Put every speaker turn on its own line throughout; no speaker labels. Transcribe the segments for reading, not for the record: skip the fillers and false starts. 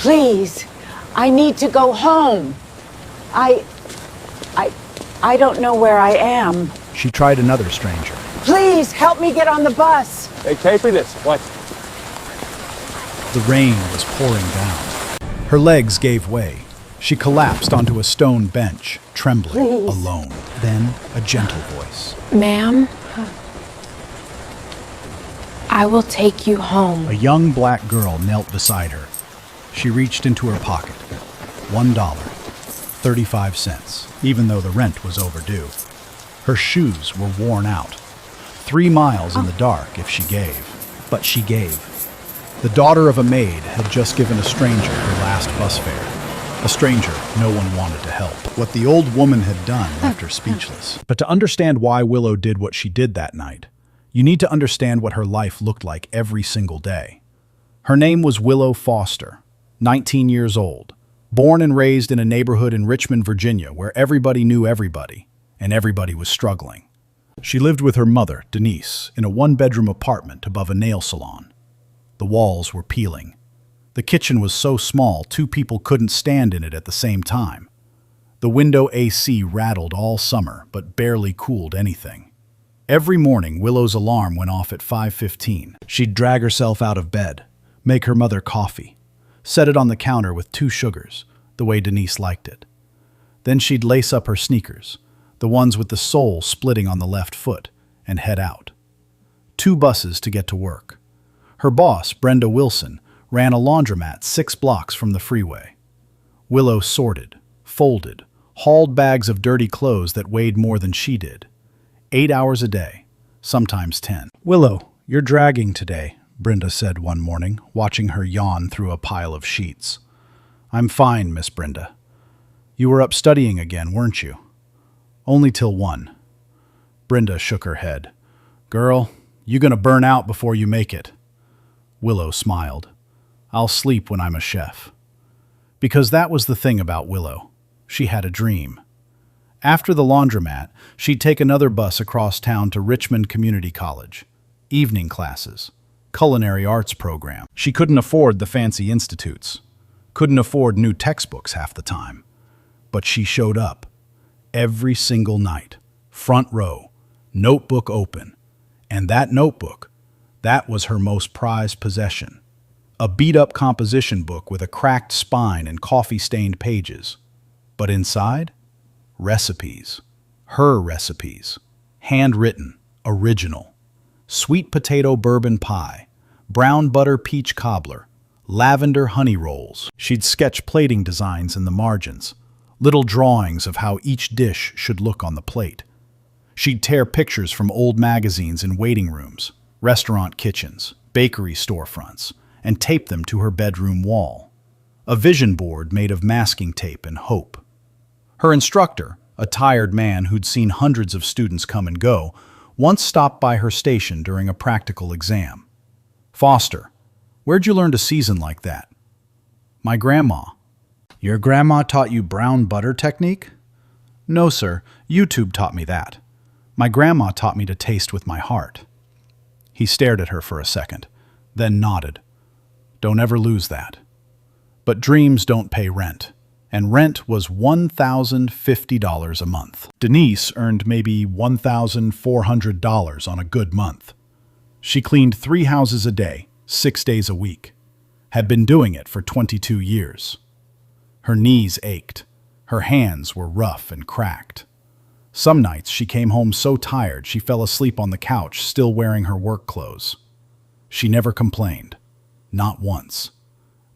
Please, I need to go home. I don't know where I am.
She tried another stranger.
Please, help me get on the bus.
Hey, pay for this. What?
The rain was pouring down. Her legs gave way. She collapsed onto a stone bench, trembling,
Please.
alone. Then a gentle voice.
Ma'am, I will take you home.
A young black girl knelt beside her. She reached into her pocket. $1.35, even though the rent was overdue. Her shoes were worn out. 3 miles in the dark if she gave. But she gave. The daughter of a maid had just given a stranger her last bus fare. A stranger no one wanted to help. What the old woman had done left her speechless. But to understand why Willow did what she did that night, you need to understand what her life looked like every single day. Her name was Willow Foster, 19 years old, born and raised in a neighborhood in Richmond, Virginia, where everybody knew everybody, and everybody was struggling. She lived with her mother, Denise, in a 1-bedroom apartment above a nail salon. The walls were peeling. The kitchen was so small 2 people couldn't stand in it at the same time. The window AC rattled all summer, but barely cooled anything. Every morning, Willow's alarm went off at 5:15. She'd drag herself out of bed, make her mother coffee, set it on the counter with 2 sugars, the way Denise liked it. Then she'd lace up her sneakers, the ones with the sole splitting on the left foot, and head out. 2 buses to get to work. Her boss, Brenda Wilson, ran a laundromat 6 blocks from the freeway. Willow sorted, folded, hauled bags of dirty clothes that weighed more than she did. 8 hours a day, sometimes 10. "Willow, you're dragging today," Brenda said one morning, watching her yawn through a pile of sheets. "I'm fine, Miss Brenda. You were up studying again, weren't you?" "Only till 1. Brenda shook her head. "Girl, you gonna burn out before you make it." Willow smiled. "I'll sleep when I'm a chef." Because that was the thing about Willow. She had a dream. After the laundromat, she'd take another bus across town to Richmond Community College. Evening classes. Culinary arts program. She couldn't afford the fancy institutes. Couldn't afford new textbooks half the time. But she showed up. Every single night. Front row. Notebook open. And that notebook, that was her most prized possession. A beat-up composition book with a cracked spine and coffee-stained pages. But inside? Recipes. Her recipes. Handwritten. Original. Sweet potato bourbon pie. Brown butter peach cobbler. Lavender honey rolls. She'd sketch plating designs in the margins. Little drawings of how each dish should look on the plate. She'd tear pictures from old magazines in waiting rooms, restaurant kitchens, bakery storefronts, and tape them to her bedroom wall. A vision board made of masking tape and hope. Her instructor, a tired man who'd seen hundreds of students come and go, once stopped by her station during a practical exam. "Foster, where'd you learn to season like that?" "My grandma." "Your grandma taught you brown butter technique?" "No, sir. YouTube taught me that. My grandma taught me to taste with my heart." He stared at her for a second, then nodded. "Don't ever lose that." But dreams don't pay rent, and rent was $1,050 a month. Denise earned maybe $1,400 on a good month. She cleaned 3 houses a day, 6 days a week. Had been doing it for 22 years. Her knees ached. Her hands were rough and cracked. Some nights she came home so tired she fell asleep on the couch, still wearing her work clothes. She never complained. Not once.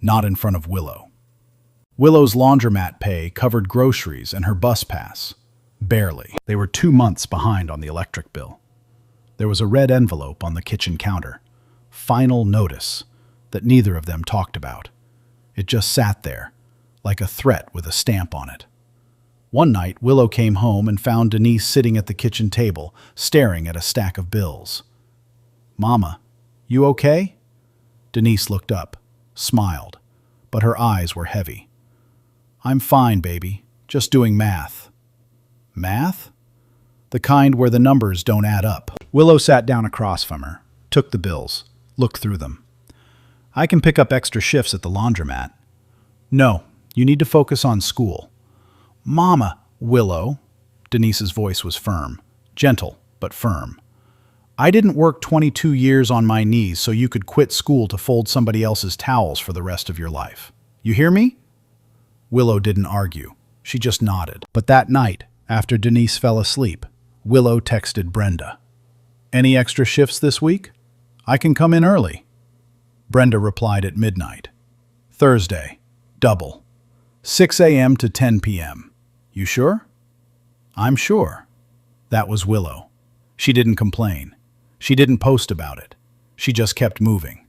Not in front of Willow. Willow's laundromat pay covered groceries and her bus pass. Barely. They were 2 months behind on the electric bill. There was a red envelope on the kitchen counter. Final notice that neither of them talked about. It just sat there, like a threat with a stamp on it. One night, Willow came home and found Denise sitting at the kitchen table, staring at a stack of bills. "Mama, you okay?" Denise looked up, smiled, but her eyes were heavy. "I'm fine, baby. Just doing math." "Math?" "The kind where the numbers don't add up." Willow sat down across from her, took the bills, looked through them. "I can pick up extra shifts at the laundromat. No, you need to focus on school. Mama, Willow. Denise's voice was firm, gentle, but firm. I didn't work 22 years on my knees so you could quit school to fold somebody else's towels for the rest of your life. You hear me? Willow didn't argue. She just nodded. But that night, after Denise fell asleep, Willow texted Brenda. Any extra shifts this week? I can come in early. Brenda replied at midnight. Thursday, double. 6 a.m. to 10 p.m. You sure? I'm sure. That was Willow. She didn't complain. She didn't post about it. She just kept moving.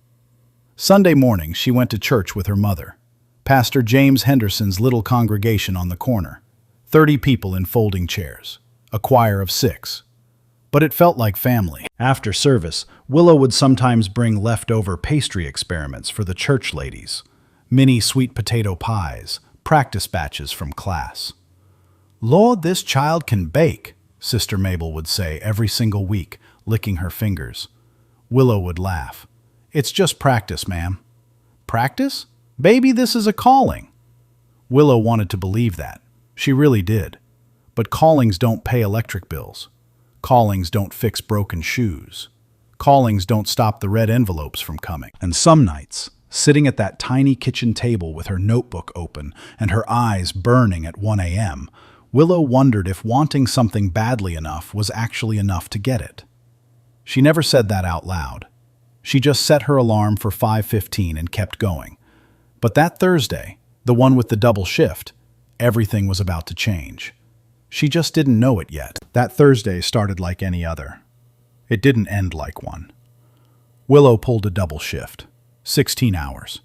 Sunday morning, she went to church with her mother. Pastor James Henderson's little congregation on the corner. 30 people in folding chairs. A choir of 6. But it felt like family. After service, Willow would sometimes bring leftover pastry experiments for the church ladies. Mini sweet potato pies, practice batches from class. Lord, this child can bake, Sister Mabel would say every single week, licking her fingers. Willow would laugh. It's just practice, ma'am. Practice? Baby, this is a calling. Willow wanted to believe that. She really did. But callings don't pay electric bills. Callings don't fix broken shoes. Callings don't stop the red envelopes from coming. And some nights, sitting at that tiny kitchen table with her notebook open and her eyes burning at 1 a.m., Willow wondered if wanting something badly enough was actually enough to get it. She never said that out loud. She just set her alarm for 5:15 and kept going. But that Thursday, the one with the double shift, everything was about to change. She just didn't know it yet. That Thursday started like any other. It didn't end like one. Willow pulled a double shift, 16 hours.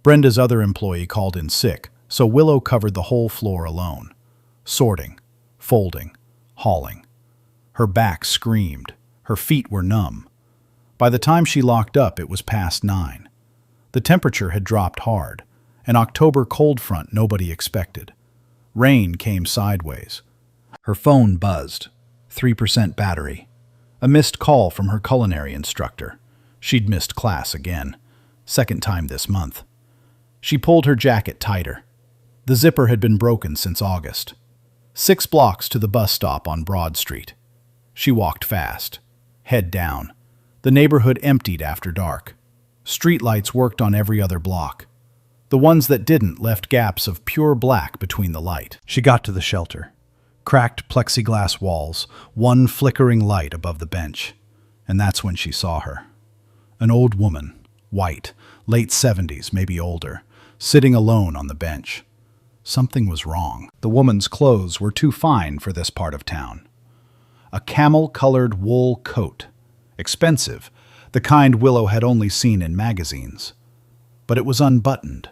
Brenda's other employee called in sick, so Willow covered the whole floor alone. Sorting, folding, hauling. Her back screamed. Her feet were numb. By the time she locked up, it was past 9. The temperature had dropped hard, an October cold front nobody expected. Rain came sideways. Her phone buzzed. 3% battery. A missed call from her culinary instructor. She'd missed class again. Second time this month. She pulled her jacket tighter. The zipper had been broken since August. 6 blocks to the bus stop on Broad Street. She walked fast, head down. The neighborhood emptied after dark. Streetlights worked on every other block. The ones that didn't left gaps of pure black between the light. She got to the shelter. Cracked plexiglass walls, one flickering light above the bench. And that's when she saw her. An old woman, white, late 70s, maybe older, sitting alone on the bench. Something was wrong. The woman's clothes were too fine for this part of town. A camel-colored wool coat. Expensive, the kind Willow had only seen in magazines. But it was unbuttoned,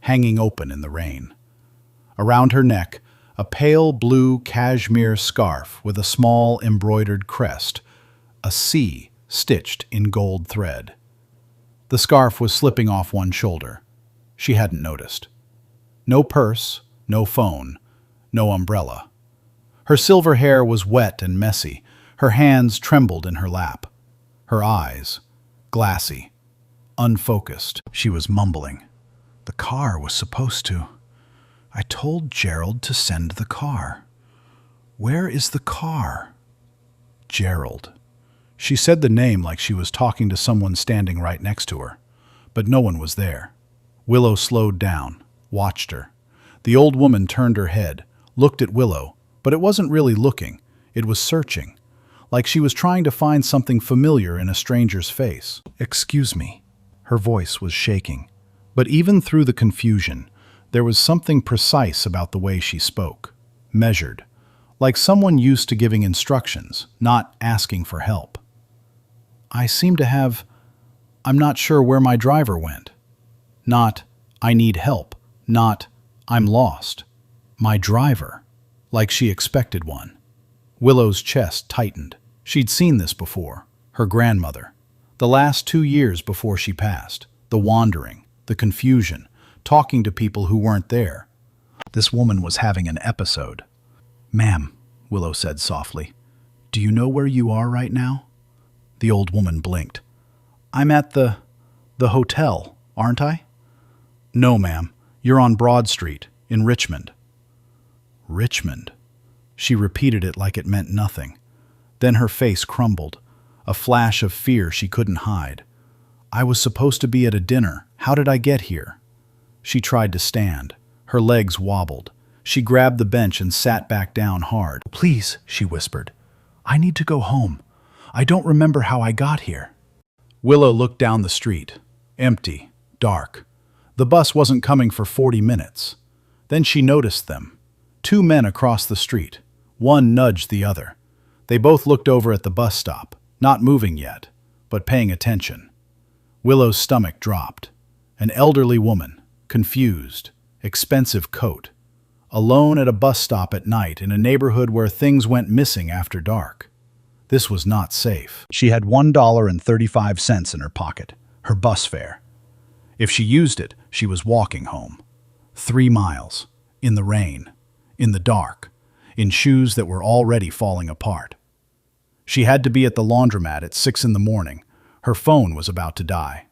hanging open in the rain. Around her neck, a pale blue cashmere scarf with a small embroidered crest, a C stitched in gold thread. The scarf was slipping off one shoulder. She hadn't noticed. No purse, no phone, no umbrella. Her silver hair was wet and messy. Her hands trembled in her lap. Her eyes, glassy, unfocused. She was mumbling. The car was supposed to. I told Gerald to send the car. Where is the car? Gerald. She said the name like she was talking to someone standing right next to her, but no one was there. Willow slowed down, watched her. The old woman turned her head, looked at Willow, but it wasn't really looking. It was searching, like she was trying to find something familiar in a stranger's face. Excuse me. Her voice was shaking, but even through the confusion, there was something precise about the way she spoke, measured, like someone used to giving instructions, not asking for help. I'm not sure where my driver went. Not, I need help. Not, I'm lost. My driver. Like she expected one. Willow's chest tightened. She'd seen this before. Her grandmother. The last 2 years before she passed. The wandering. The confusion. Talking to people who weren't there. This woman was having an episode. Ma'am, Willow said softly, do you know where you are right now? The old woman blinked. I'm at the hotel, aren't I? No, ma'am. You're on Broad Street, in Richmond." Richmond. She repeated it like it meant nothing. Then her face crumbled, a flash of fear she couldn't hide. "I was supposed to be at a dinner. How did I get here?" She tried to stand. Her legs wobbled. She grabbed the bench and sat back down hard. "Please," she whispered. "I need to go home. I don't remember how I got here." Willow looked down the street. Empty. Dark. The bus wasn't coming for 40 minutes. Then she noticed them. 2 men across the street. One nudged the other. They both looked over at the bus stop, not moving yet, but paying attention. Willow's stomach dropped. An elderly woman, confused, expensive coat, alone at a bus stop at night in a neighborhood where things went missing after dark. This was not safe. She had $1.35 in her pocket, her bus fare. If she used it, she was walking home. 3 miles, in the rain, in the dark, in shoes that were already falling apart. She had to be at the laundromat at 6 in the morning. Her phone was about to die.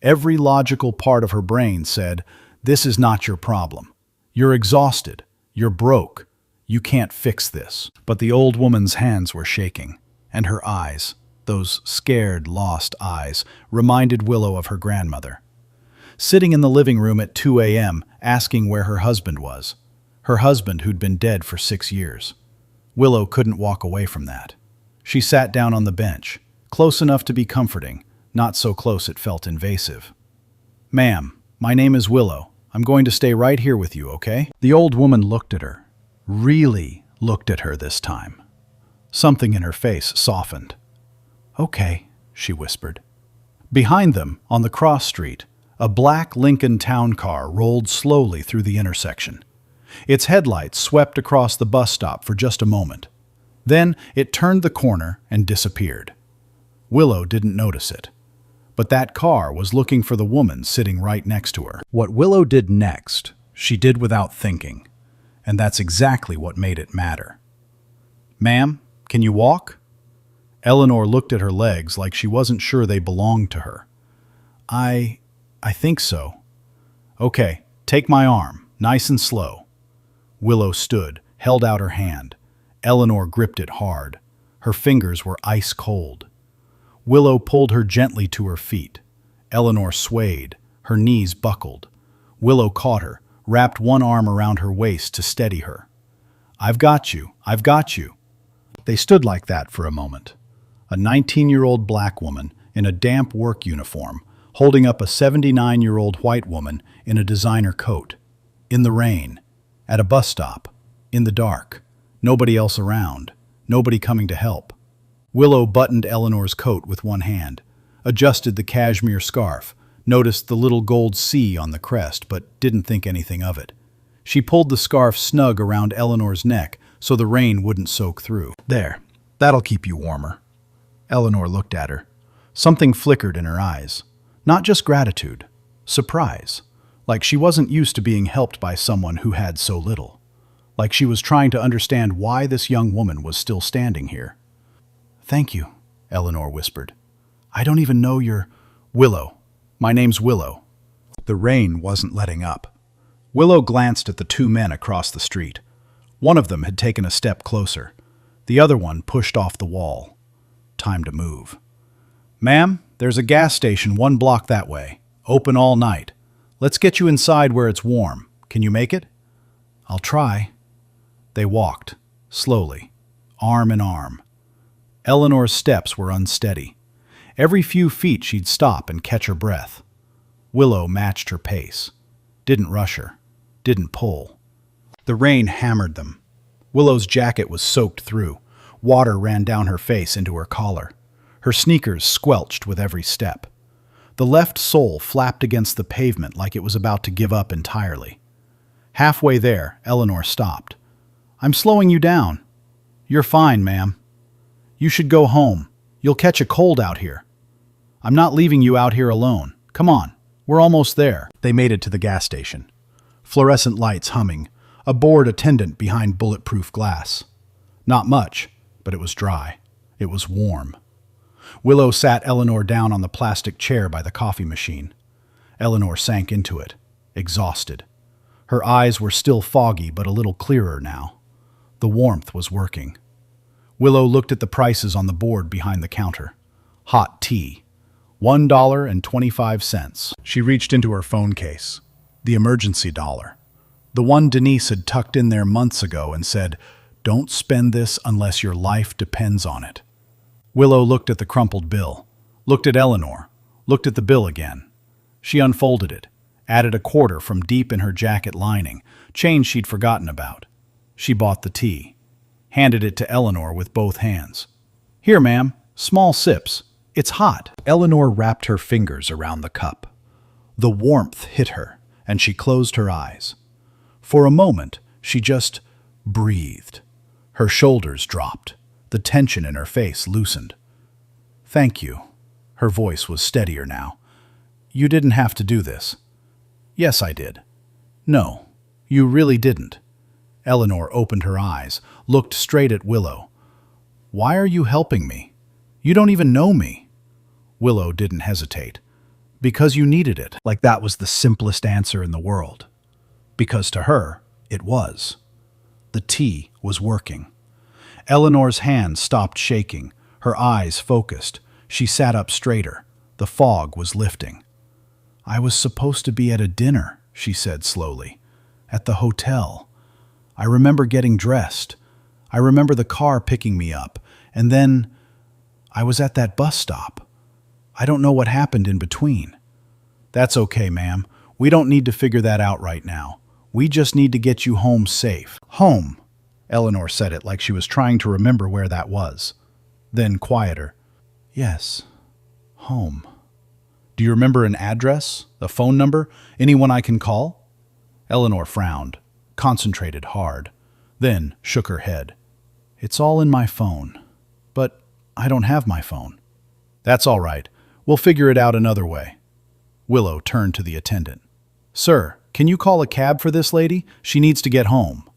Every logical part of her brain said, "This is not your problem. You're exhausted. You're broke. You can't fix this." But the old woman's hands were shaking, and her eyes, those scared, lost eyes, reminded Willow of her grandmother. Sitting in the living room at 2 a.m., asking where her husband was. Her husband who'd been dead for 6 years. Willow couldn't walk away from that. She sat down on the bench, close enough to be comforting, not so close it felt invasive. "Ma'am, my name is Willow. I'm going to stay right here with you, okay?" The old woman looked at her. Really looked at her this time. Something in her face softened. "Okay," she whispered. Behind them, on the cross street, a black Lincoln town car rolled slowly through the intersection. Its headlights swept across the bus stop for just a moment. Then it turned the corner and disappeared. Willow didn't notice it. But that car was looking for the woman sitting right next to her. What Willow did next, she did without thinking. And that's exactly what made it matter. "Ma'am, can you walk?" Eleanor looked at her legs like she wasn't sure they belonged to her. I think so." "Okay, take my arm, nice and slow." Willow stood, held out her hand. Eleanor gripped it hard. Her fingers were ice cold. Willow pulled her gently to her feet. Eleanor swayed. Her knees buckled. Willow caught her, wrapped one arm around her waist to steady her. "I've got you. I've got you." They stood like that for a moment. A 19-year-old black woman in a damp work uniform, holding up a 79-year-old white woman in a designer coat. In the rain. At a bus stop. In the dark. Nobody else around. Nobody coming to help. Willow buttoned Eleanor's coat with one hand, adjusted the cashmere scarf, noticed the little gold C on the crest, but didn't think anything of it. She pulled the scarf snug around Eleanor's neck so the rain wouldn't soak through. "There, that'll keep you warmer." Eleanor looked at her. Something flickered in her eyes. Not just gratitude, surprise. Like she wasn't used to being helped by someone who had so little. Like she was trying to understand why this young woman was still standing here. "Thank you," Eleanor whispered. "I don't even know your—" "Willow. My name's Willow." The rain wasn't letting up. Willow glanced at the 2 men across the street. One of them had taken a step closer. The other one pushed off the wall. Time to move. "Ma'am, there's a gas station 1 block that way. Open all night. Let's get you inside where it's warm. Can you make it?" "I'll try." They walked, slowly, arm in arm. Eleanor's steps were unsteady. Every few feet she'd stop and catch her breath. Willow matched her pace. Didn't rush her. Didn't pull. The rain hammered them. Willow's jacket was soaked through. Water ran down her face into her collar. Her sneakers squelched with every step. The left sole flapped against the pavement like it was about to give up entirely. Halfway there, Eleanor stopped. "I'm slowing you down." "You're fine, ma'am." "You should go home. You'll catch a cold out here." "I'm not leaving you out here alone. Come on, we're almost there." They made it to the gas station. Fluorescent lights humming, a bored attendant behind bulletproof glass. Not much, but it was dry. It was warm. Willow sat Eleanor down on the plastic chair by the coffee machine. Eleanor sank into it, exhausted, Her eyes were still foggy but a little clearer now. The warmth was working. Willow looked at the prices on the board behind the counter. Hot tea, $1.25. She reached into her phone case. The emergency dollar. The one Denise had tucked in there months ago and said, "Don't spend this unless your life depends on it." Willow looked at the crumpled bill, looked at Eleanor, looked at the bill again. She unfolded it, added a quarter from deep in her jacket lining, change she'd forgotten about. She bought the tea, handed it to Eleanor with both hands. "Here, ma'am, small sips. It's hot." Eleanor wrapped her fingers around the cup. The warmth hit her, and she closed her eyes. For a moment, she just breathed. Her shoulders dropped. The tension in her face loosened. "Thank you." Her voice was steadier now. "You didn't have to do this." "Yes, I did." "No, you really didn't." Eleanor opened her eyes, looked straight at Willow. "Why are you helping me? You don't even know me." Willow didn't hesitate. "Because you needed it." Like that was the simplest answer in the world. Because to her, it was. The tea was working. Eleanor's hand stopped shaking, her eyes focused. She sat up straighter. The fog was lifting. "I was supposed to be at a dinner," she said slowly. "At the hotel. I remember getting dressed. I remember the car picking me up. And then I was at that bus stop. I don't know what happened in between." "That's okay, ma'am. We don't need to figure that out right now. We just need to get you home safe." "Home." Eleanor said it like she was trying to remember where that was. Then quieter. "Yes, home. Do you remember an address, a phone number, anyone I can call?" Eleanor frowned, concentrated hard, then shook her head. "It's all in my phone. But I don't have my phone." "That's all right. We'll figure it out another way." Willow turned to the attendant. "Sir, can you call a cab for this lady? She needs to get home."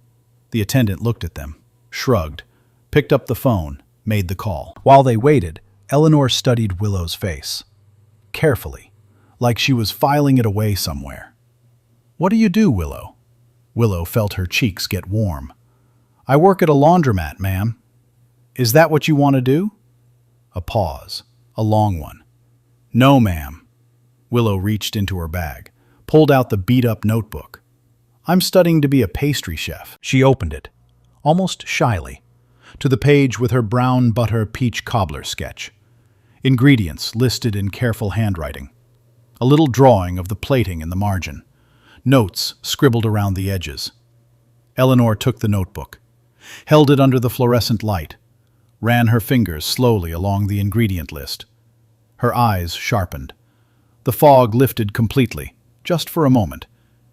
The attendant looked at them, shrugged, picked up the phone, made the call. While they waited, Eleanor studied Willow's face. Carefully, like she was filing it away somewhere. "What do you do, Willow?" Willow felt her cheeks get warm. "I work at a laundromat, ma'am." "Is that what you want to do?" A pause, a long one. "No, ma'am." Willow reached into her bag, pulled out the beat-up notebook. "I'm studying to be a pastry chef." She opened it, almost shyly, to the page with her brown butter peach cobbler sketch. Ingredients listed in careful handwriting. A little drawing of the plating in the margin. Notes scribbled around the edges. Eleanor took the notebook, held it under the fluorescent light, ran her fingers slowly along the ingredient list. Her eyes sharpened. The fog lifted completely, just for a moment,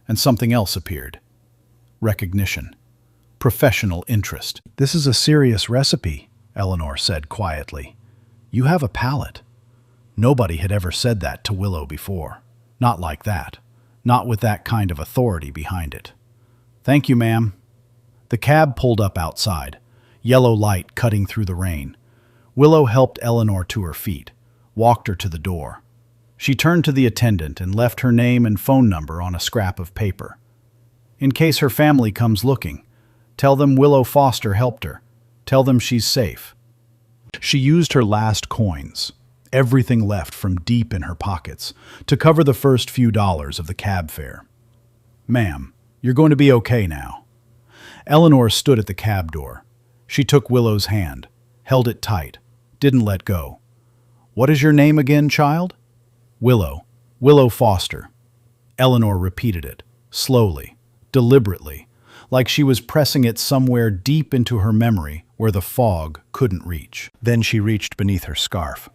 and something else appeared. Recognition. Professional interest. "This is a serious recipe," Eleanor said quietly. "You have a palate." Nobody had ever said that to Willow before. Not like that. Not with that kind of authority behind it. "Thank you, ma'am." The cab pulled up outside, yellow light cutting through the rain. Willow helped Eleanor to her feet, walked her to the door. She turned to the attendant and left her name and phone number on a scrap of paper. "In case her family comes looking, tell them Willow Foster helped her. Tell them she's safe." She used her last coins, everything left from deep in her pockets, to cover the first few dollars of the cab fare. "Ma'am, you're going to be okay now." Eleanor stood at the cab door. She took Willow's hand, held it tight, didn't let go. "What is your name again, child?" "Willow. Willow Foster." Eleanor repeated it, slowly, deliberately, like she was pressing it somewhere deep into her memory where the fog couldn't reach. Then she reached beneath her scarf,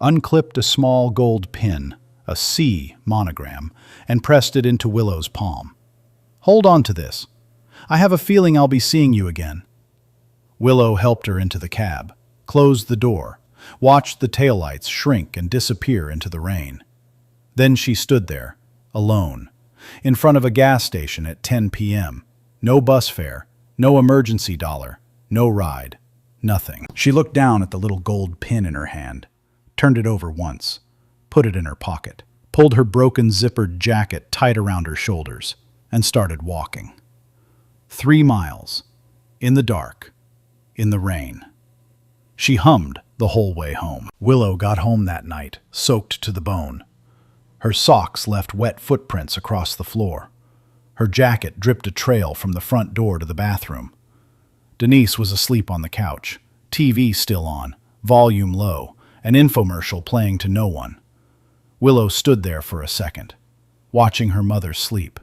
unclipped a small gold pin, a C monogram, and pressed it into Willow's palm. "Hold on to this. I have a feeling I'll be seeing you again." Willow helped her into the cab, closed the door, watched the taillights shrink and disappear into the rain. Then she stood there, alone, in front of a gas station at 10 p.m. No bus fare, no emergency dollar, no ride, nothing. She looked down at the little gold pin in her hand, turned it over once, put it in her pocket, pulled her broken zippered jacket tight around her shoulders, and started walking. 3 miles, in the dark, in the rain. She hummed the whole way home. Willow got home that night, soaked to the bone. Her socks left wet footprints across the floor. Her jacket dripped a trail from the front door to the bathroom. Denise was asleep on the couch, TV still on, volume low, an infomercial playing to no one. Willow stood there for a second, watching her mother sleep.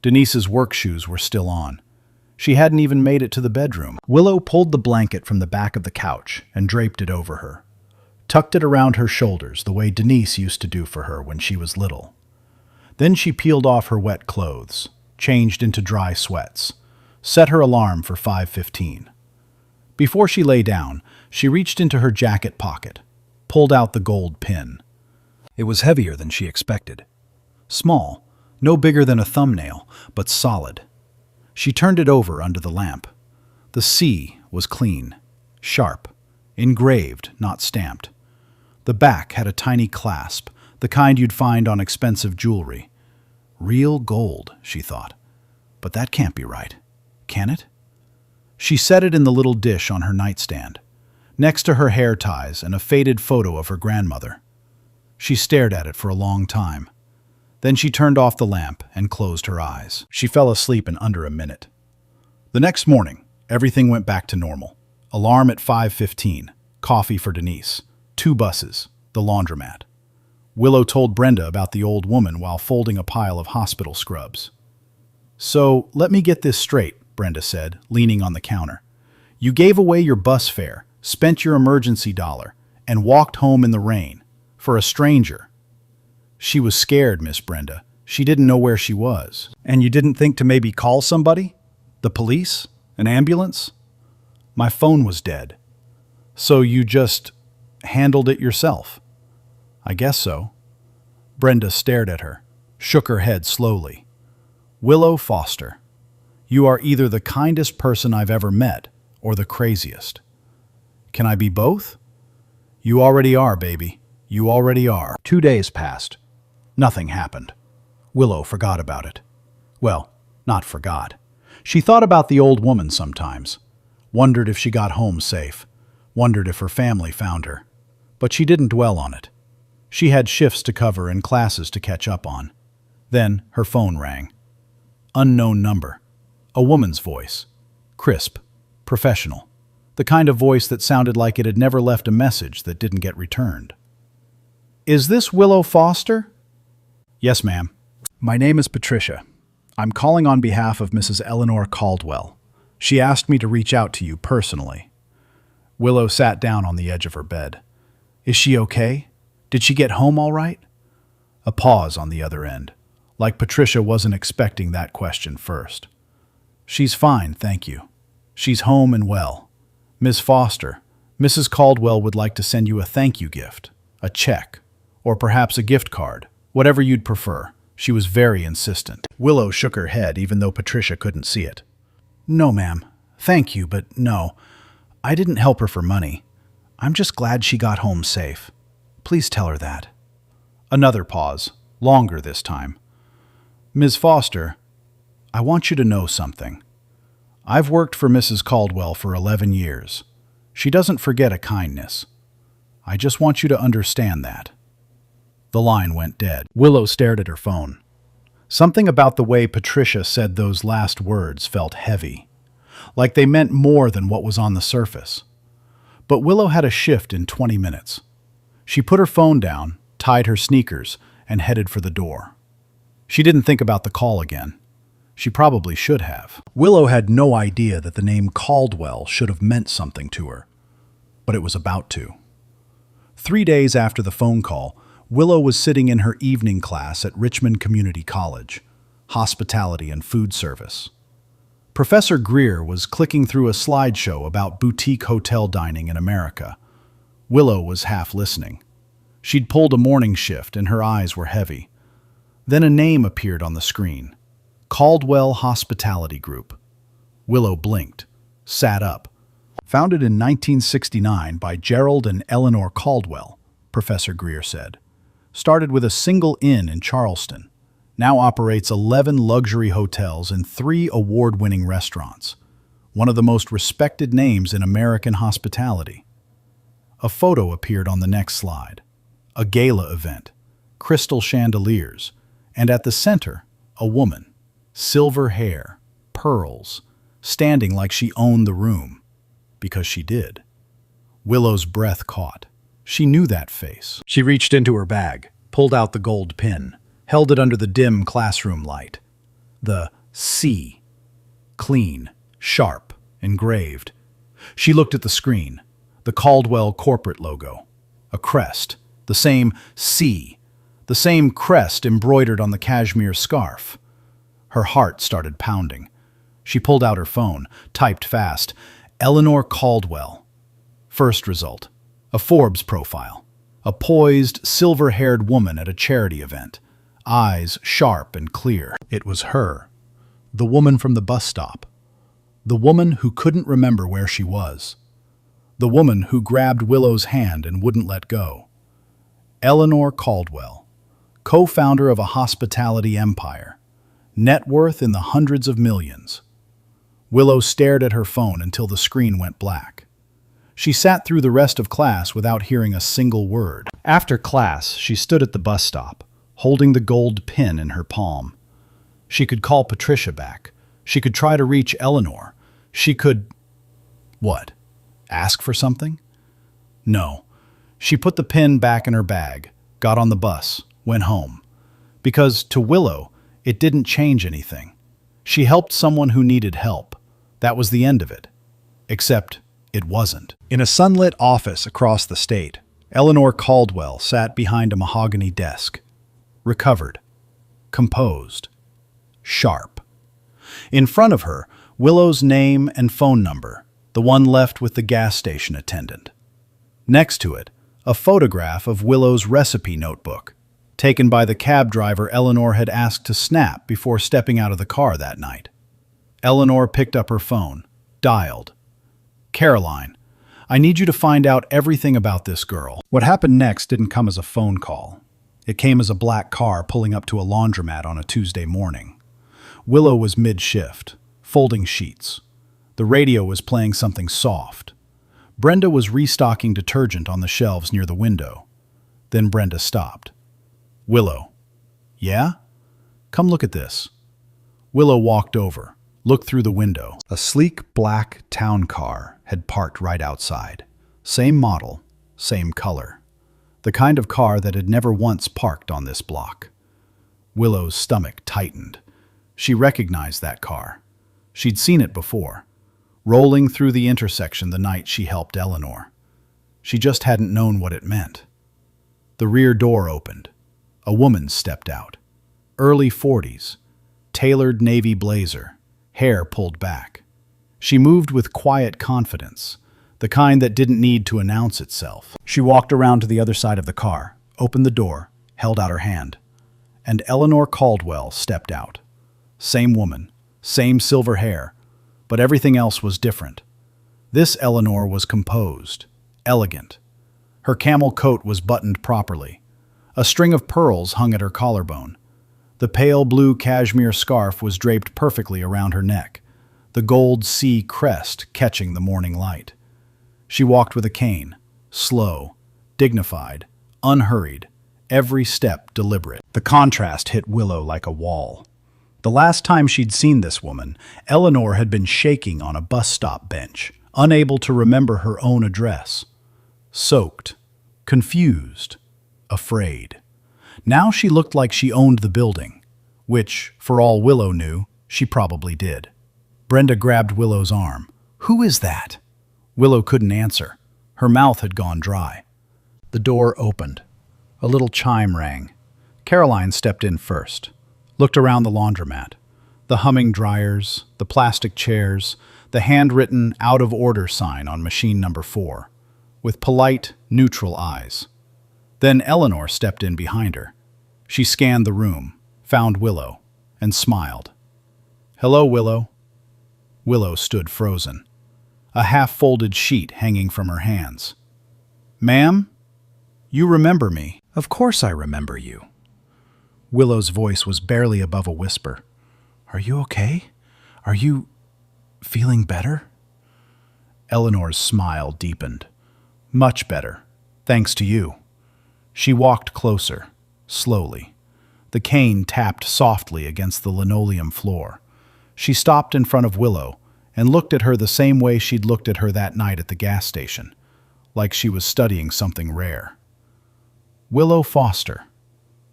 Denise's work shoes were still on. She hadn't even made it to the bedroom. Willow pulled the blanket from the back of the couch and draped it over her, tucked it around her shoulders the way Denise used to do for her when she was little. Then she peeled off her wet clothes, changed into dry sweats, set her alarm for 5:15. Before she lay down, she reached into her jacket pocket, pulled out the gold pin. It was heavier than she expected. Small, no bigger than a thumbnail, but solid. She turned it over under the lamp. The C was clean, sharp, engraved, not stamped. The back had a tiny clasp, the kind you'd find on expensive jewelry. Real gold, she thought. But that can't be right, can it? She set it in the little dish on her nightstand, next to her hair ties and a faded photo of her grandmother. She stared at it for a long time. Then she turned off the lamp and closed her eyes. She fell asleep in under a minute. The next morning, everything went back to normal. Alarm at 5:15, coffee for Denise, 2 buses, the laundromat. Willow told Brenda about the old woman while folding a pile of hospital scrubs. "So, let me get this straight," Brenda said, leaning on the counter. "You gave away your bus fare, spent your emergency dollar, and walked home in the rain. For a stranger." "She was scared, Miss Brenda. She didn't know where she was." "And you didn't think to maybe call somebody? The police? An ambulance?" "My phone was dead." "So you just handled it yourself?" "I guess so." Brenda stared at her, shook her head slowly. "Willow Foster, you are either the kindest person I've ever met or the craziest." "Can I be both?" "You already are, baby. You already are." 2 days passed. Nothing happened. Willow forgot about it. Well, not forgot. She thought about the old woman sometimes. Wondered if she got home safe. Wondered if her family found her. But she didn't dwell on it. She had shifts to cover and classes to catch up on. Then her phone rang. Unknown number. A woman's voice. Crisp. Professional. The kind of voice that sounded like it had never left a message that didn't get returned. "Is this Willow Foster?" "Yes, ma'am." "My name is Patricia. I'm calling on behalf of Mrs. Eleanor Caldwell. She asked me to reach out to you personally." Willow sat down on the edge of her bed. "Is she okay? Did she get home all right?" A pause on the other end, like Patricia wasn't expecting that question first. "She's fine, thank you. She's home and well. Miss Foster, Mrs. Caldwell would like to send you a thank you gift, a check, or perhaps a gift card, whatever you'd prefer." She was very insistent. Willow shook her head even though Patricia couldn't see it. "No, ma'am. Thank you, but no. I didn't help her for money. I'm just glad she got home safe. Please tell her that." Another pause, longer this time. "Ms. Foster, I want you to know something. I've worked for Mrs. Caldwell for 11 years. She doesn't forget a kindness. I just want you to understand that." The line went dead. Willow stared at her phone. Something about the way Patricia said those last words felt heavy, like they meant more than what was on the surface. But Willow had a shift in 20 minutes. She put her phone down, tied her sneakers, and headed for the door. She didn't think about the call again. She probably should have. Willow had no idea that the name Caldwell should have meant something to her, but it was about to. 3 days after the phone call, Willow was sitting in her evening class at Richmond Community College, Hospitality and Food Service. Professor Greer was clicking through a slideshow about boutique hotel dining in America. Willow was half listening. She'd pulled a morning shift and her eyes were heavy. Then a name appeared on the screen. Caldwell Hospitality Group. Willow blinked, sat up. "Founded in 1969 by Gerald and Eleanor Caldwell," Professor Greer said. "Started with a single inn in Charleston. now operates 11 luxury hotels and 3 award-winning restaurants, one of the most respected names in American hospitality. A photo appeared on the next slide. A gala event, crystal chandeliers, and at the center, a woman, silver hair, pearls, standing like she owned the room, because she did. Willow's breath caught. She knew that face. She reached into her bag, pulled out the gold pin, held it under the dim classroom light. The C, clean, sharp, engraved. She looked at the screen, the Caldwell corporate logo, a crest, the same C, the same crest embroidered on the cashmere scarf. Her heart started pounding. She pulled out her phone, typed fast, Eleanor Caldwell. First result, a Forbes profile. A poised, silver-haired woman at a charity event, eyes sharp and clear. It was her, the woman from the bus stop, the woman who couldn't remember where she was, the woman who grabbed Willow's hand and wouldn't let go. Eleanor Caldwell, co-founder of a hospitality empire, net worth in the hundreds of millions. Willow stared at her phone until the screen went black. She sat through the rest of class without hearing a single word. After class, she stood at the bus stop, holding the gold pin in her palm. She could call Patricia back. She could try to reach Eleanor. She could... What? Ask for something? No. She put the pin back in her bag, got on the bus, went home. Because to Willow, it didn't change anything. She helped someone who needed help. That was the end of it. Except it wasn't. In a sunlit office across the state, Eleanor Caldwell sat behind a mahogany desk. Recovered. Composed. Sharp. In front of her, Willow's name and phone number, the one left with the gas station attendant. Next to it, a photograph of Willow's recipe notebook, taken by the cab driver Eleanor had asked to snap before stepping out of the car that night. Eleanor picked up her phone, dialed. Caroline, I need you to find out everything about this girl. What happened next didn't come as a phone call. It came as a black car pulling up to a laundromat on a Tuesday morning. Willow was mid-shift, folding sheets. The radio was playing something soft. Brenda was restocking detergent on the shelves near the window. Then Brenda stopped. Willow. Yeah? Come look at this. Willow walked over, looked through the window. A sleek black town car had parked right outside. Same model, same color. The kind of car that had never once parked on this block. Willow's stomach tightened. She recognized that car. She'd seen it before, rolling through the intersection the night she helped Eleanor. She just hadn't known what it meant. The rear door opened. A woman stepped out. Early 40s, tailored navy blazer, hair pulled back. She moved with quiet confidence, the kind that didn't need to announce itself. She walked around to the other side of the car, opened the door, held out her hand. And Eleanor Caldwell stepped out. Same woman, same silver hair, but everything else was different. This Eleanor was composed, elegant. Her camel coat was buttoned properly. A string of pearls hung at her collarbone. The pale blue cashmere scarf was draped perfectly around her neck, the gold C crest catching the morning light. She walked with a cane, slow, dignified, unhurried, every step deliberate. The contrast hit Willow like a wall. The last time she'd seen this woman, Eleanor had been shaking on a bus stop bench, unable to remember her own address. Soaked, confused, afraid. Now she looked like she owned the building, which, for all Willow knew, she probably did. Brenda grabbed Willow's arm. "Who is that?" Willow couldn't answer. Her mouth had gone dry. The door opened. A little chime rang. Caroline stepped in first, looked around the laundromat. The humming dryers, the plastic chairs, the handwritten out-of-order sign on machine number 4, with polite, neutral eyes. Then Eleanor stepped in behind her. She scanned the room, found Willow, and smiled. "Hello, Willow." Willow stood frozen, a half-folded sheet hanging from her hands. "Ma'am, you remember me." "Of course I remember you." Willow's voice was barely above a whisper. "Are you okay? Are you feeling better?" Eleanor's smile deepened. "Much better, thanks to you." She walked closer, slowly. The cane tapped softly against the linoleum floor. She stopped in front of Willow and looked at her the same way she'd looked at her that night at the gas station, like she was studying something rare. "Willow Foster,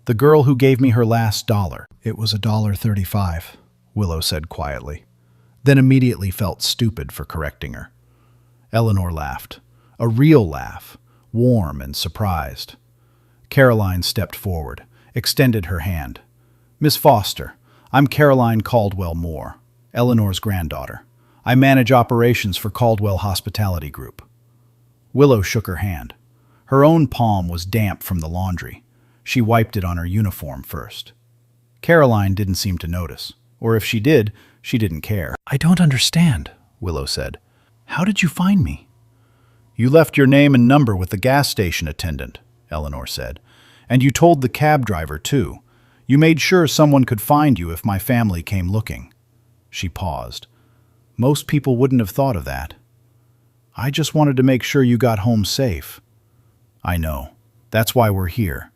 the girl who gave me her last dollar." "It was $1.35, Willow said quietly, then immediately felt stupid for correcting her. Eleanor laughed, a real laugh, warm and surprised. Caroline stepped forward, extended her hand. "Miss Foster, I'm Caroline Caldwell Moore, Eleanor's granddaughter. I manage operations for Caldwell Hospitality Group." Willow shook her hand. Her own palm was damp from the laundry. She wiped it on her uniform first. Caroline didn't seem to notice, or if she did, she didn't care. "I don't understand," Willow said. "How did you find me?" "You left your name and number with the gas station attendant," Eleanor said. "And you told the cab driver, too. You made sure someone could find you if my family came looking." She paused. "Most people wouldn't have thought of that." "I just wanted to make sure you got home safe." "I know. That's why we're here."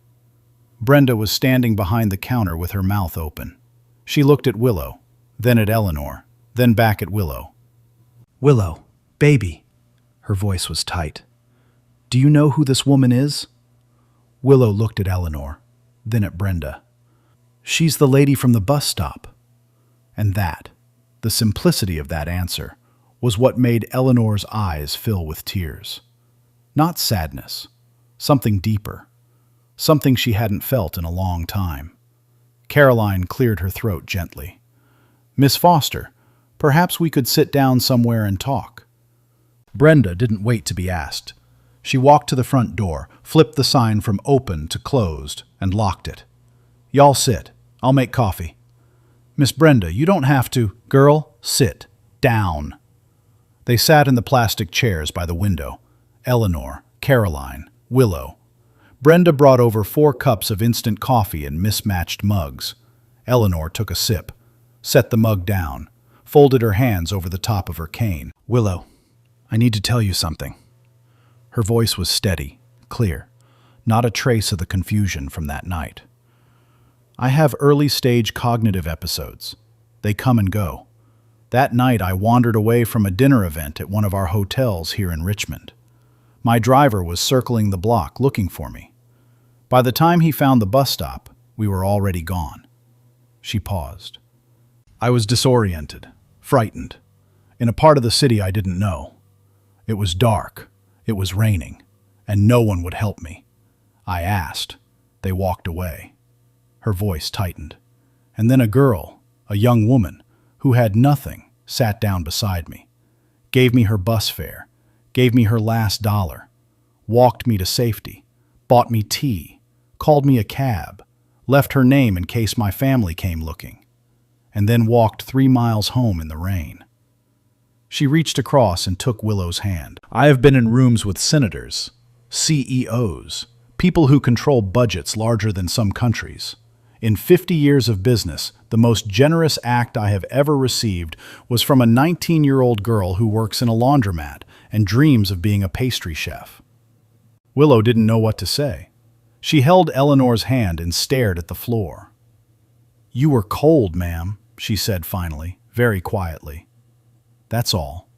Brenda was standing behind the counter with her mouth open. She looked at Willow, then at Eleanor, then back at Willow. "Willow, baby." Her voice was tight. "Do you know who this woman is?" Willow looked at Eleanor, then at Brenda. "She's the lady from the bus stop." And that, the simplicity of that answer, was what made Eleanor's eyes fill with tears. Not sadness, something deeper, something she hadn't felt in a long time. Caroline cleared her throat gently. "Miss Foster, perhaps we could sit down somewhere and talk." Brenda didn't wait to be asked. She walked to the front door, flipped the sign from open to closed, and locked it. "Y'all sit. I'll make coffee." "Miss Brenda, you don't have to." "Girl, sit. Down." They sat in the plastic chairs by the window. Eleanor, Caroline, Willow. Brenda brought over 4 cups of instant coffee in mismatched mugs. Eleanor took a sip, set the mug down, folded her hands over the top of her cane. "Willow, I need to tell you something." Her voice was steady, clear, not a trace of the confusion from that night. "I have early-stage cognitive episodes. They come and go. That night I wandered away from a dinner event at one of our hotels here in Richmond. My driver was circling the block looking for me. By the time he found the bus stop, we were already gone." She paused. "I was disoriented, frightened, in a part of the city I didn't know. It was dark, it was raining, and no one would help me. I asked. They walked away." Her voice tightened. "And then a girl, a young woman, who had nothing, sat down beside me, gave me her bus fare, gave me her last dollar, walked me to safety, bought me tea, called me a cab, left her name in case my family came looking, and then walked 3 miles home in the rain." She reached across and took Willow's hand. "I have been in rooms with senators, CEOs, people who control budgets larger than some countries. In 50 years of business, the most generous act I have ever received was from a 19-year-old girl who works in a laundromat and dreams of being a pastry chef." Willow didn't know what to say. She held Eleanor's hand and stared at the floor. "You were cold, ma'am," she said finally, very quietly. "That's all."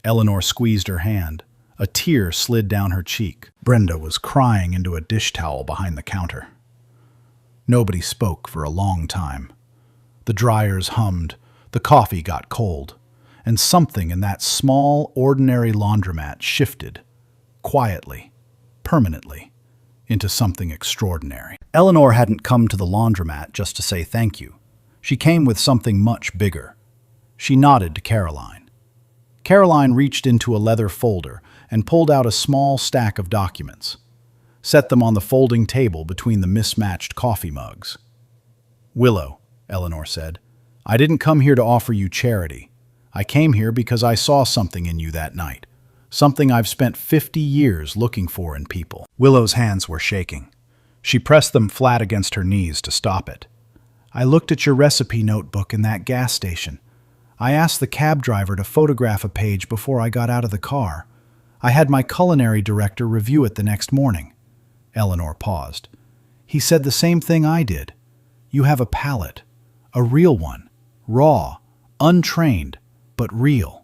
Eleanor squeezed her hand. A tear slid down her cheek. Brenda was crying into a dish towel behind the counter. Nobody spoke for a long time. The dryers hummed, the coffee got cold, and something in that small, ordinary laundromat shifted, quietly, permanently, into something extraordinary. Eleanor hadn't come to the laundromat just to say thank you. She came with something much bigger. She nodded to Caroline. Caroline reached into a leather folder and pulled out a small stack of documents, set them on the folding table between the mismatched coffee mugs. "Willow," Eleanor said, "I didn't come here to offer you charity. I came here because I saw something in you that night, something I've spent 50 years looking for in people." Willow's hands were shaking. She pressed them flat against her knees to stop it. "I looked at your recipe notebook in that gas station. I asked the cab driver to photograph a page before I got out of the car. I had my culinary director review it the next morning." Eleanor paused. "He said the same thing I did. You have a palate. A real one. Raw. Untrained. But real."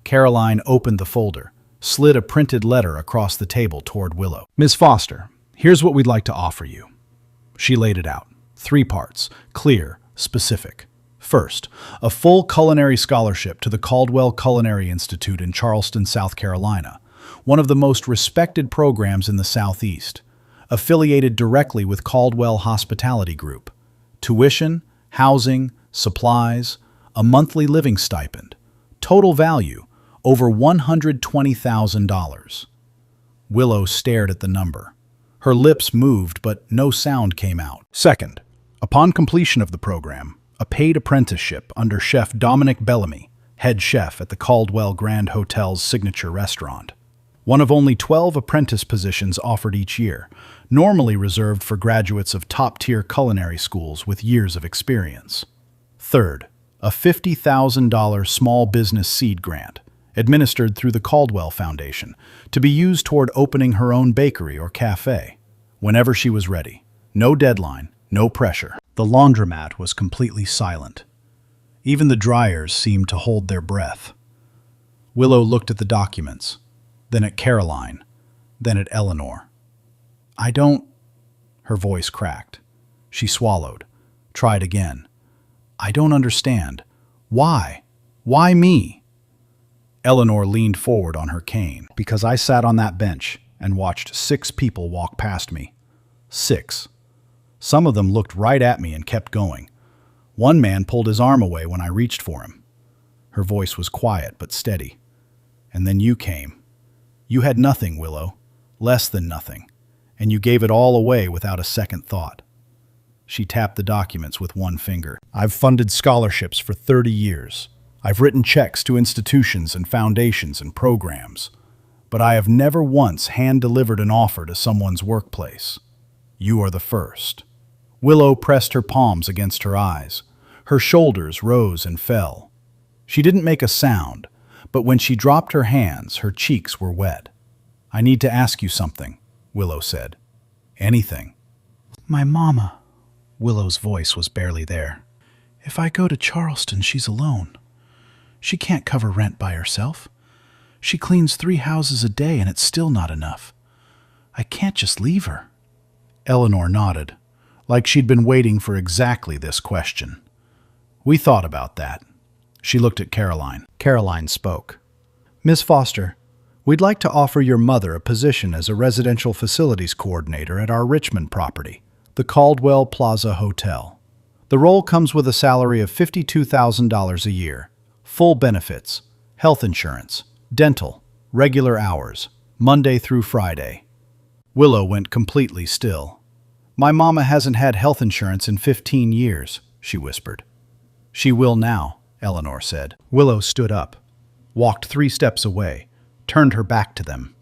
Caroline opened the folder, slid a printed letter across the table toward Willow. "Ms. Foster, here's what we'd like to offer you." She laid it out. 3 parts. Clear. Specific. First, a full culinary scholarship to the Caldwell Culinary Institute in Charleston, South Carolina, one of the most respected programs in the Southeast, affiliated directly with Caldwell Hospitality Group. Tuition, housing, supplies, a monthly living stipend. Total value, over $120,000. Willow stared at the number. Her lips moved, but no sound came out. Second, upon completion of the program, a paid apprenticeship under Chef Dominic Bellamy, head chef at the Caldwell Grand Hotel's signature restaurant. One of only 12 apprentice positions offered each year, normally reserved for graduates of top-tier culinary schools with years of experience. Third, a $50,000 small business seed grant, administered through the Caldwell Foundation, to be used toward opening her own bakery or cafe, whenever she was ready. No deadline, no pressure. The laundromat was completely silent. Even the dryers seemed to hold their breath. Willow looked at the documents, then at Caroline, then at Eleanor. "I don't—" Her voice cracked. She swallowed, tried again. "I don't understand. Why? Why me?" Eleanor leaned forward on her cane. "Because I sat on that bench and watched 6 people walk past me. 6. Some of them looked right at me and kept going. One man pulled his arm away when I reached for him." Her voice was quiet but steady. "And then you came. You had nothing, Willow. Less than nothing. And you gave it all away without a second thought." She tapped the documents with one finger. "I've funded scholarships for 30 years. I've written checks to institutions and foundations and programs. But I have never once hand-delivered an offer to someone's workplace. You are the first." Willow pressed her palms against her eyes. Her shoulders rose and fell. She didn't make a sound, but when she dropped her hands, her cheeks were wet. "I need to ask you something," Willow said. "Anything." "My mama." Willow's voice was barely there. "If I go to Charleston, she's alone. She can't cover rent by herself. She cleans 3 houses a day and it's still not enough. I can't just leave her." Eleanor nodded, like she'd been waiting for exactly this question. "We thought about that." She looked at Caroline. Caroline spoke. "Ms. Foster, we'd like to offer your mother a position as a residential facilities coordinator at our Richmond property, the Caldwell Plaza Hotel. The role comes with a salary of $52,000 a year, full benefits, health insurance, dental, regular hours, Monday through Friday." Willow went completely still. "My mama hasn't had health insurance in 15 years, she whispered. "She will now," Eleanor said. Willow stood up, walked 3 steps away, turned her back to them.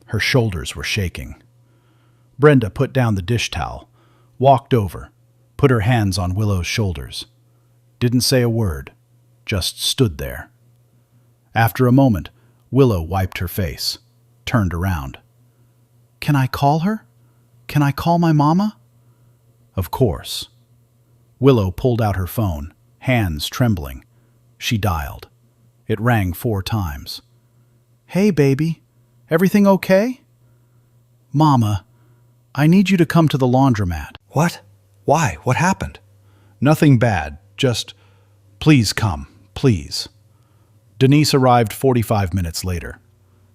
Her shoulders were shaking. Brenda put down the dish towel, walked over, put her hands on Willow's shoulders. Didn't say a word, just stood there. After a moment, Willow wiped her face, turned around. "Can I call her? Can I call my mama?" "Of course." Willow pulled out her phone, hands trembling. She dialed. It rang 4 times. "Hey, baby. Everything okay?" "Mama, I need you to come to the laundromat."
What? Why? What happened?
"Nothing bad. Just, please come, please." Denise arrived 45 minutes later.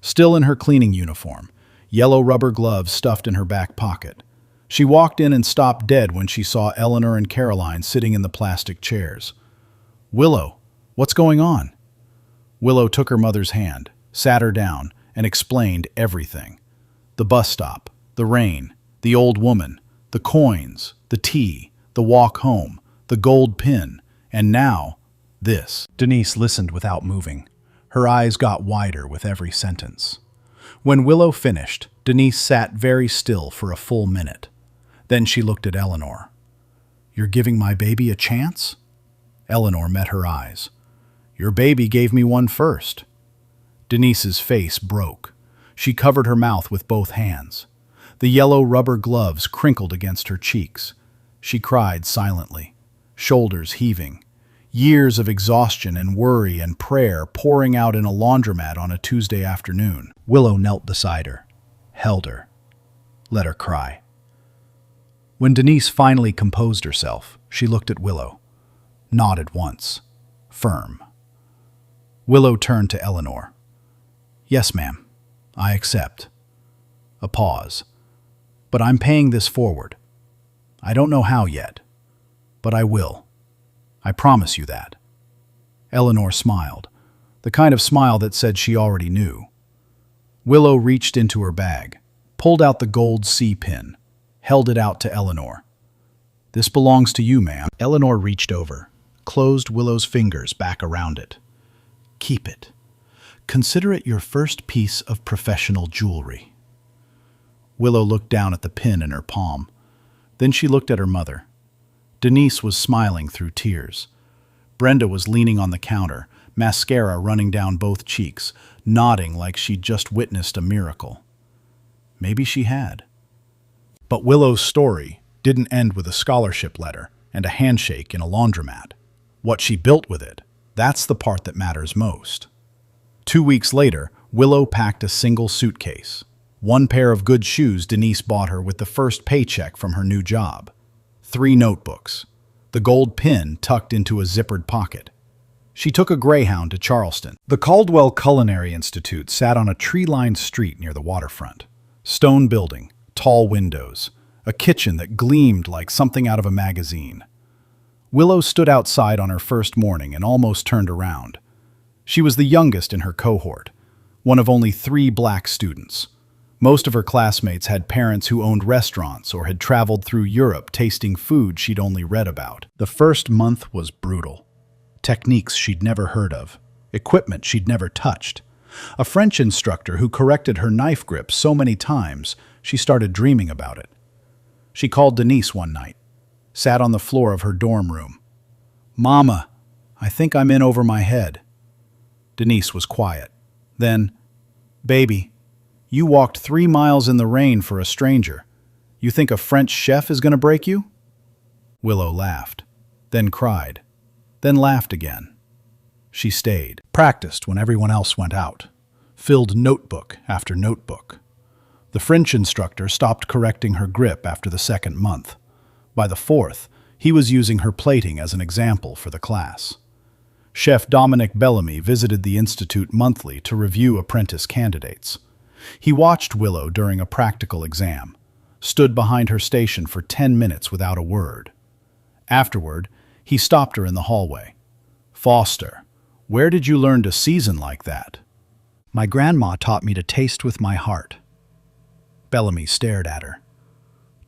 Still in her cleaning uniform, yellow rubber gloves stuffed in her back pocket. She walked in and stopped dead when she saw Eleanor and Caroline sitting in the plastic chairs. "Willow, what's going on?" Willow took her mother's hand, sat her down, and explained everything. The bus stop, the rain, the old woman, the coins, the tea, the walk home, the gold pin, and now, this. Denise listened without moving. Her eyes got wider with every sentence. When Willow finished, Denise sat very still for a full minute. Then she looked at Eleanor. "You're giving my baby a chance?" Eleanor met her eyes. "Your baby gave me one first." Denise's face broke. She covered her mouth with both hands. The yellow rubber gloves crinkled against her cheeks. She cried silently, shoulders heaving, years of exhaustion and worry and prayer pouring out in a laundromat on a Tuesday afternoon. Willow knelt beside her, held her, let her cry. When Denise finally composed herself, she looked at Willow, nodded once, firm. Willow turned to Eleanor. "Yes, ma'am, I accept." A pause. "But I'm paying this forward. I don't know how yet, but I will. I promise you that." Eleanor smiled, the kind of smile that said she already knew. Willow reached into her bag, pulled out the gold C pin, held it out to Eleanor. "This belongs to you, ma'am." Eleanor reached over, closed Willow's fingers back around it. "Keep it. Consider it your first piece of professional jewelry." Willow looked down at the pin in her palm. Then she looked at her mother. Denise was smiling through tears. Brenda was leaning on the counter, mascara running down both cheeks, nodding like she'd just witnessed a miracle. Maybe she had. But Willow's story didn't end with a scholarship letter and a handshake in a laundromat. What she built with it, that's the part that matters most. 2 weeks later, Willow packed a single suitcase. One pair of good shoes Denise bought her with the first paycheck from her new job. 3 notebooks. The gold pin tucked into a zippered pocket. She took a Greyhound to Charleston. The Caldwell Culinary Institute sat on a tree-lined street near the waterfront. Stone building, tall windows, a kitchen that gleamed like something out of a magazine. Willow stood outside on her first morning and almost turned around. She was the youngest in her cohort, one of only 3 black students. Most of her classmates had parents who owned restaurants or had traveled through Europe tasting food she'd only read about. The first month was brutal. Techniques she'd never heard of, equipment she'd never touched. A French instructor who corrected her knife grip so many times she started dreaming about it. She called Denise one night, sat on the floor of her dorm room. "Mama, I think I'm in over my head." Denise was quiet. Then, "Baby, you walked 3 miles in the rain for a stranger. You think a French chef is going to break you?" Willow laughed, then cried, then laughed again. She stayed, practiced when everyone else went out, filled notebook after notebook. The French instructor stopped correcting her grip after the 2nd month. By the 4th, he was using her plating as an example for the class. Chef Dominic Bellamy visited the institute monthly to review apprentice candidates. He watched Willow during a practical exam, stood behind her station for 10 minutes without a word. Afterward, he stopped her in the hallway. "Foster, where did you learn to season like that?" "My grandma taught me to taste with my heart." Bellamy stared at her.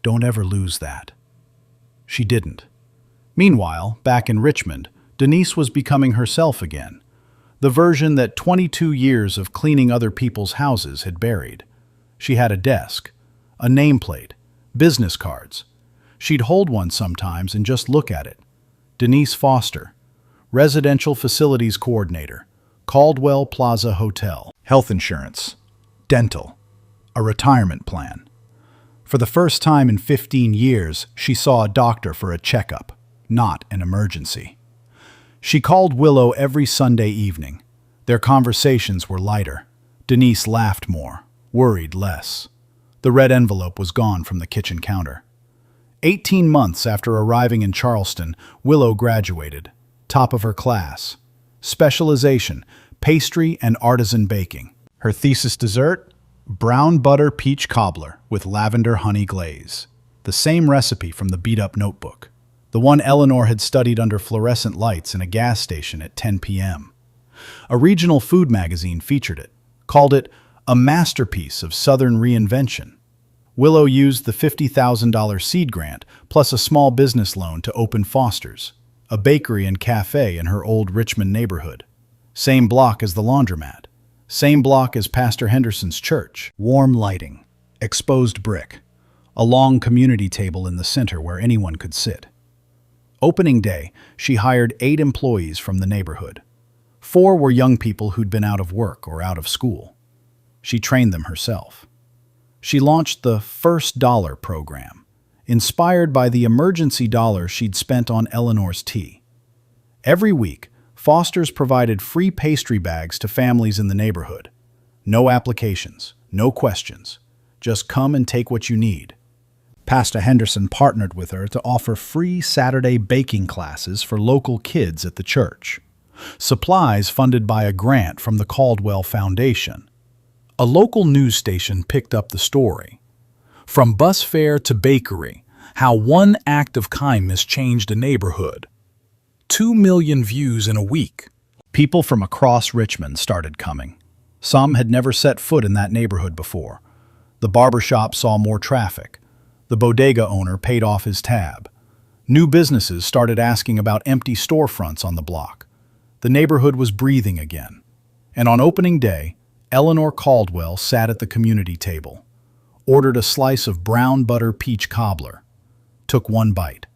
"Don't ever lose that." She didn't. Meanwhile, back in Richmond, Denise was becoming herself again, the version that 22 years of cleaning other people's houses had buried. She had a desk, a nameplate, business cards. She'd hold one sometimes and just look at it. Denise Foster, Residential Facilities Coordinator, Caldwell Plaza Hotel. Health insurance, dental, a retirement plan. For the first time in 15 years, she saw a doctor for a checkup, not an emergency. She called Willow every Sunday evening. Their conversations were lighter. Denise laughed more, worried less. The red envelope was gone from the kitchen counter. 18 months after arriving in Charleston, Willow graduated, top of her class. Specialization, pastry and artisan baking. Her thesis dessert? Brown butter peach cobbler with lavender honey glaze. The same recipe from the beat-up notebook. The one Eleanor had studied under fluorescent lights in a gas station at 10 p.m. A regional food magazine featured it, called it a masterpiece of Southern reinvention. Willow used the $50,000 seed grant plus a small business loan to open Foster's, a bakery and cafe in her old Richmond neighborhood. Same block as the laundromat. Same block as Pastor Henderson's church. Warm lighting, exposed brick, a long community table in the center where anyone could sit. Opening day, she hired 8 employees from the neighborhood. 4 were young people who'd been out of work or out of school. She trained them herself. She launched the First Dollar program, inspired by the emergency dollar she'd spent on Eleanor's tea. Every week, Foster's provided free pastry bags to families in the neighborhood. No applications, no questions. Just come and take what you need. Pastor Henderson partnered with her to offer free Saturday baking classes for local kids at the church. Supplies funded by a grant from the Caldwell Foundation. A local news station picked up the story. From bus fare to bakery, how one act of kindness changed a neighborhood. 2 million views in a week. People from across Richmond started coming. Some had never set foot in that neighborhood before. The barbershop saw more traffic. The bodega owner paid off his tab. New businesses started asking about empty storefronts on the block. The neighborhood was breathing again. And on opening day, Eleanor Caldwell sat at the community table, ordered a slice of brown butter peach cobbler, took one bite,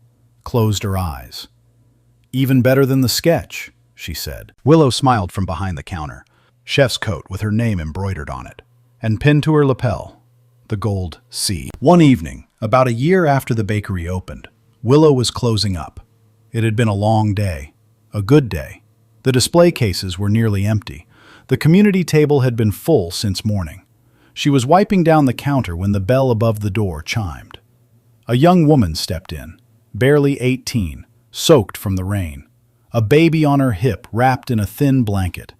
closed her eyes. "Even better than the sketch," she said. Willow smiled from behind the counter, chef's coat with her name embroidered on it, and pinned to her lapel, the gold C. One evening, about a year after the bakery opened, Willow was closing up. It had been a long day, a good day. The display cases were nearly empty. The community table had been full since morning. She was wiping down the counter when the bell above the door chimed. A young woman stepped in, barely 18, soaked from the rain. A baby on her hip wrapped in a thin blanket.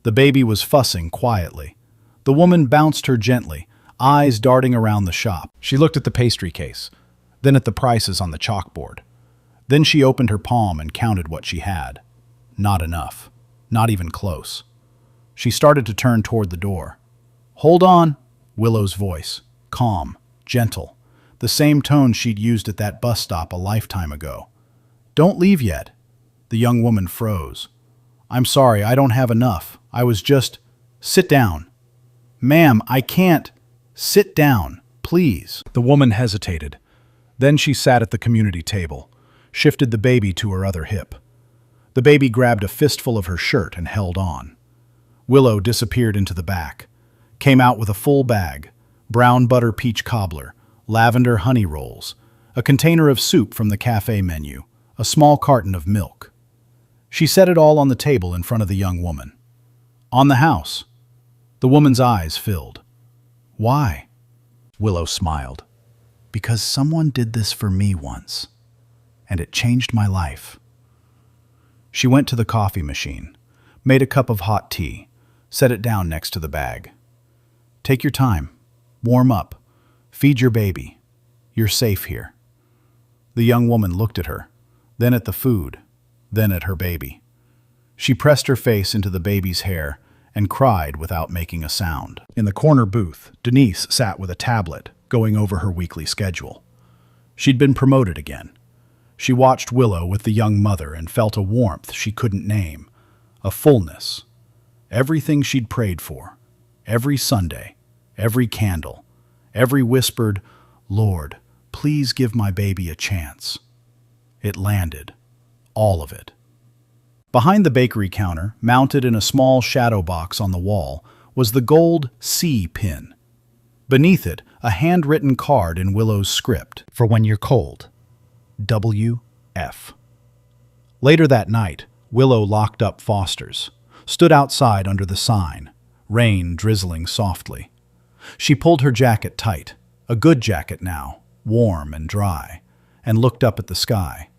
The baby was fussing quietly. The woman bounced her gently, eyes darting around the shop. She looked at the pastry case, then at the prices on the chalkboard. Then she opened her palm and counted what she had. Not enough. Not even close. She started to turn toward the door. "Hold on," Willow's voice, calm, gentle, the same tone she'd used at that bus stop a lifetime ago. "Don't leave yet." The young woman froze. "I'm sorry, I don't have enough. I was just—" "Sit down." "Ma'am, I can't." "Sit down, please." The woman hesitated. Then she sat at the community table, shifted the baby to her other hip. The baby grabbed a fistful of her shirt and held on. Willow disappeared into the back, came out with a full bag, brown butter peach cobbler, lavender honey rolls, a container of soup from the cafe menu, a small carton of milk. She set it all on the table in front of the young woman. "On the house." The woman's eyes filled. "Why?" Willow smiled. "Because someone did this for me once, and it changed my life." She went to the coffee machine, made a cup of hot tea, set it down next to the bag. "Take your time. Warm up. Feed your baby. You're safe here." The young woman looked at her, then at the food, then at her baby. She pressed her face into the baby's hair and cried without making a sound. In the corner booth, Denise sat with a tablet, going over her weekly schedule. She'd been promoted again. She watched Willow with the young mother and felt a warmth she couldn't name, a fullness. Everything she'd prayed for, every Sunday, every candle, every whispered, "Lord, please give my baby a chance." It landed, all of it. Behind the bakery counter, mounted in a small shadow box on the wall, was the gold C pin. Beneath it, a handwritten card in Willow's script, "For when you're cold. W.F." Later that night, Willow locked up Foster's, stood outside under the sign, rain drizzling softly. She pulled her jacket tight, a good jacket now, warm and dry, and looked up at the sky.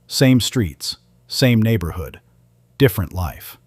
Same streets, same neighborhood, different life.